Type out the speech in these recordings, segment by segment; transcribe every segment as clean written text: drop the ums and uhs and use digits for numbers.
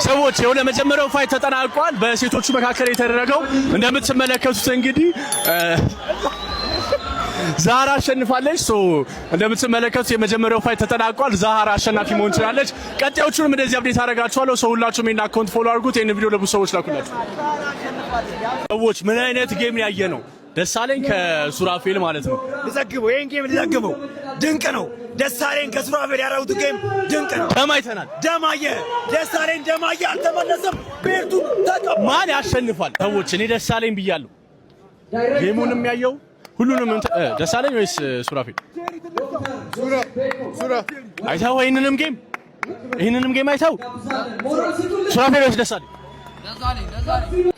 ሰዎች የሆነ መጀመሪያው ፋይት ተጠናቋል። በሴቶቹ መካከል የተደረገው እንደምትመለከቱት እንግዲህ ዛራ አሸንፋለች። እንደምትመለከቱት የመጀመሪያው ፋይት ተጠናቋል። ዛራ አሸናፊ መሆን ትችላለች። ቀጣዮቹንም እንደዚህ አፕዴት አደርጋችኋለሁ። ሰው ሁላችሁም ይሄን አካውንት ፎሎ አድርጉት። ይሄን ቪዲዮ ለብዙ ሰዎች ላኩላችሁ። ሰዎች ምን አይነት ጌም ያየ ነው? ደሳለኝ ከሱራፌል ማለት ነው። ልዘግበው ይሄን ጌም ልዘግበው። ድንቅ ነው። ደሳለኝ ከሱራፌል ያደረጉት ጌም ድንቅ ነው። ደማይተናል። ደማየ ደሳለኝ ደማየ አልተመለሰም። ቤርቱ ተቀባ። ማን ያሸንፋል? ሰዎች እኔ ደሳለኝ ብያለሁ። ጌሙንም ያየው ሁሉንም ደሳለኝ ወይስ ሱራፌል? ሱራ አይተው ይሄንንም ጌም አይተው ሱራፌል ወይስ ደሳለኝ?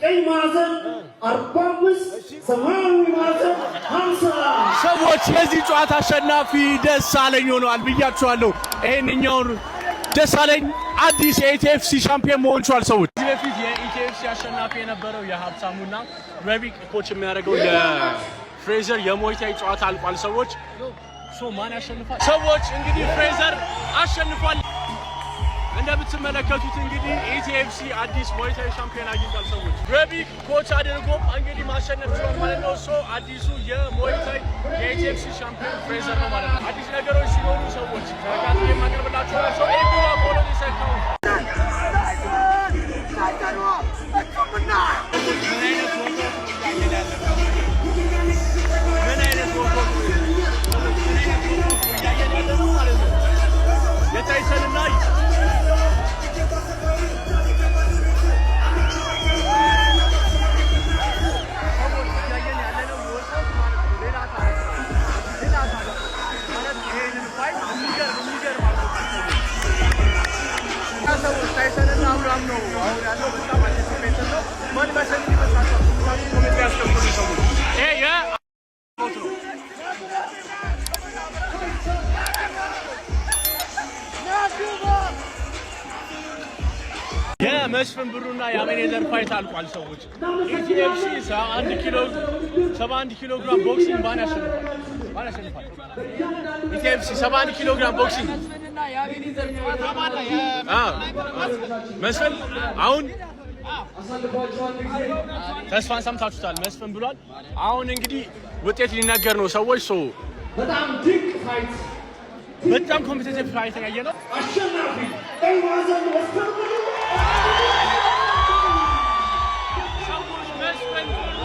ቀይ ማዕዘን 45 ሰማያዊ ማዕዘን 50 ሰዎች የዚህ ጨዋታ አሸናፊ ደሳለኝ ሆኗል ብያችኋለሁ። ይሄንኛው ደሳለኝ አዲስ የኢቲኤፍሲ ሻምፒዮን መሆን ችሏል። ሰዎች እዚህ በፊት የኢቲኤፍሲ አሸናፊ የነበረው የሀብታሙና ረቢቅ ኮች የሚያደርገው የፍሬዘር የሞይታይ ጨዋታ አልቋል። ሰዎች ማን ያሸንፋል? ሰዎች እንግዲህ ፍሬዘር አሸንፏል። እንደምትመለከቱት እንግዲህ ኢቲኤፍሲ አዲስ ሞይታይ ሻምፒዮን አግኝቷል። ሰዎች ረቢቅ ኮች አድርጎ እንግዲህ ማሸነፍ ችሏል ማለት ነው። አዲሱ የሞይታይ የኢቲኤፍሲ ሻምፒዮን ፍሬዘር ነው ማለት ነው። አዲስ ነገሮች ሲኖሩ ሰዎች ተጋጥ የማቀርብላችሁ ኤቢዋ ፎሎው ይሰካው የመስፍን ብሩና የአሜኔዘር ፋይት አልቋል። ሰዎች ኢቲኤፍሲ 71 ኪሎ ግራም ቦክሲንግ ማን ያሸንፋል? ኢቲኤፍሲ 71 ኪሎ ግራም ቦክሲንግ መስፍን አሁን ተስፋን ሰምታችሁታል። መስፍን ብሏል። አሁን እንግዲህ ውጤት ሊነገር ነው። ሰዎች በጣም ድንቅ ፋይት፣ በጣም ኮምፒቲቲቭ ፋይት ያየነው አሸናፊ ቀይ ማዕዘን መስፍን ብሩ። ሰዎች መስፍን ብሩ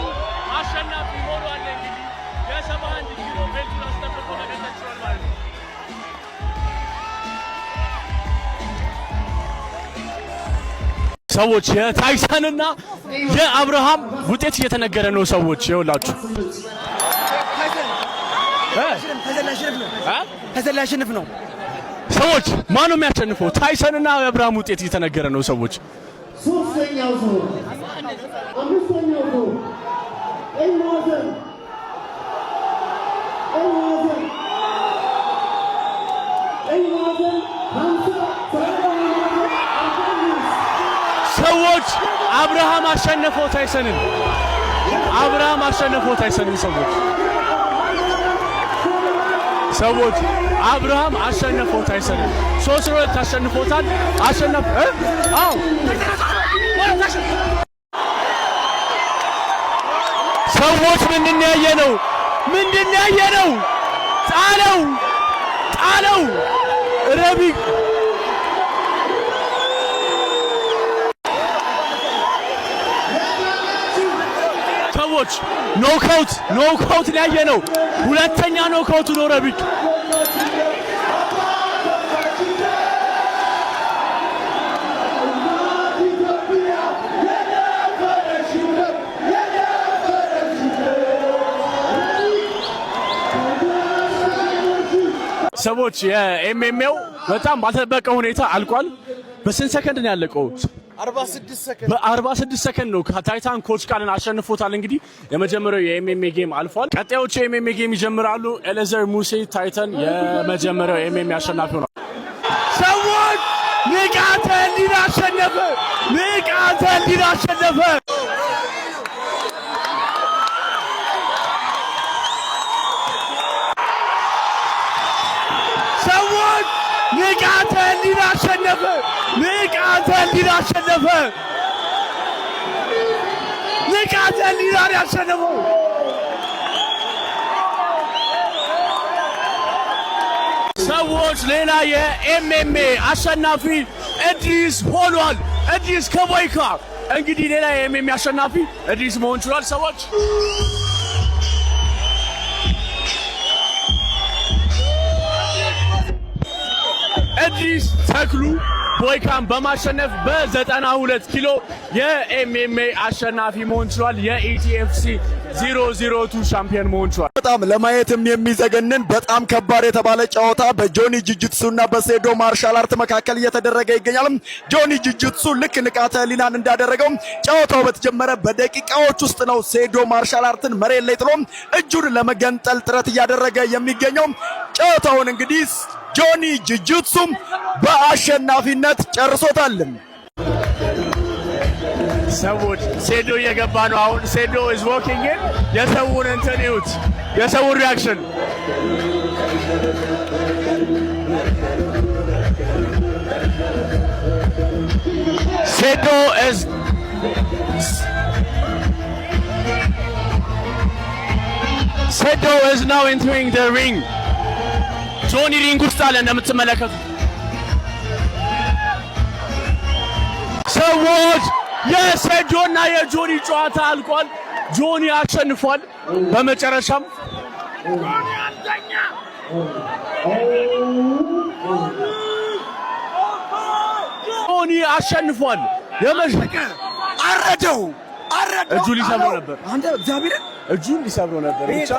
አሸናፊ ሆኗል። እንግዲህ የ71 ኪሎ ቤልቱን አስጠብቆ መገኘት ችሏል ማለት ነው። ሰዎች የታይሰንና የአብርሃም ውጤት እየተነገረ ነው። ሰዎች ይኸውላችሁ ታይሰን ያሸንፍ ነው። ሰዎች ማን ነው የሚያሸንፈው? ታይሰንና የአብርሃም ውጤት እየተነገረ ነው። ሰዎች ሶስተኛው ዙር አምስተኛው ዙር ቀይ ማዕዘን ሰዎች አብርሃም አሸነፈው ታይሰንን። ሰዎች አብርሃም አሸነፈው ታይሰንን 3-2 አሸንፎታል። ሰዎች ምንድን ያየነው? ጣለው ረቢቅ ሰዎች ኖክአውት ያየነው ሁለተኛ ኖክአውት ነው ረቢቅ። ሰዎች የኤምኤምኤው በጣም ባልተጠበቀ ሁኔታ አልቋል። በስንት ሰከንድ ነው ያለቀው? 46 ሰከንድ ነው። ታይታን ኮች ቃልን አሸንፎታል። እንግዲህ የመጀመሪያው የኤምኤምኤ ጌም አልፏል። ቀጣዮቹ የኤምኤምኤ ጌም ይጀምራሉ። ኤሌዘር ሙሴ ታይታን የመጀመሪያው የኤምኤምኤ አሸናፊ ሆኗል። ሰዎች ንቃተ ህሊና አሸነፈ። ንቃተ ህሊና አሸነፈ። አሸነፈ። ንቃተ ህሊናን ያሸነፈው ሰዎች ሌላ የኤምኤምኤ አሸናፊ እድሪስ ሆኗል። እድሪስ ከቦይካ እንግዲህ ሌላ የኤምኤምኤ አሸናፊ እድሪስ መሆን ችሏል። ሰዎች እድሪስ ተክሉ ቦይካን በማሸነፍ በ92 ኪሎ የኤምኤምኤ አሸናፊ መሆን ችሏል። የኢቲኤፍሲ 002 ሻምፒዮን መሆን ችሏል። በጣም ለማየትም የሚዘገንን በጣም ከባድ የተባለ ጨዋታ በጆኒ ጂጂትሱና በሴዶ ማርሻል አርት መካከል እየተደረገ ይገኛል። ጆኒ ጂጂትሱ ልክ ንቃተ ህሊናን እንዳደረገው ጨዋታው በተጀመረ በደቂቃዎች ውስጥ ነው ሴዶ ማርሻል አርትን መሬት ላይ ጥሎ እጁን ለመገንጠል ጥረት እያደረገ የሚገኘው። ጨዋታውን እንግዲህ ጆኒ ጂጂትሱ በአሸናፊነት ጨርሶታል። ሰዎች ሴዶ እየገባ ነው። አሁን ሴዶ is walking in የሰውን እንትን ይዩት፣ የሰውን ሪአክሽን ሴዶ is now entering the ring. ጆኒ ሪንግ ውስጥ አለ እንደምትመለከቱት ሰዎች። የሴዶና የጆኒ ጨዋታ አልቋል። ጆኒ አሸንፏል። በመጨረሻም ጆኒ አሸንፏል። አረደው እጁ ሊሰብረው ነበር። አንተ እግዚአብሔር እጁን ሊሰብረው ነበር። ብቻ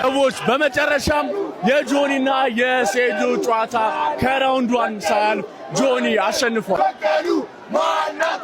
ሰዎች በመጨረሻም የጆኒና የሴዶ ጨዋታ ከራውንድ 1 ሳያልፍ ጆኒ አሸንፏል። በቀሉ ማናት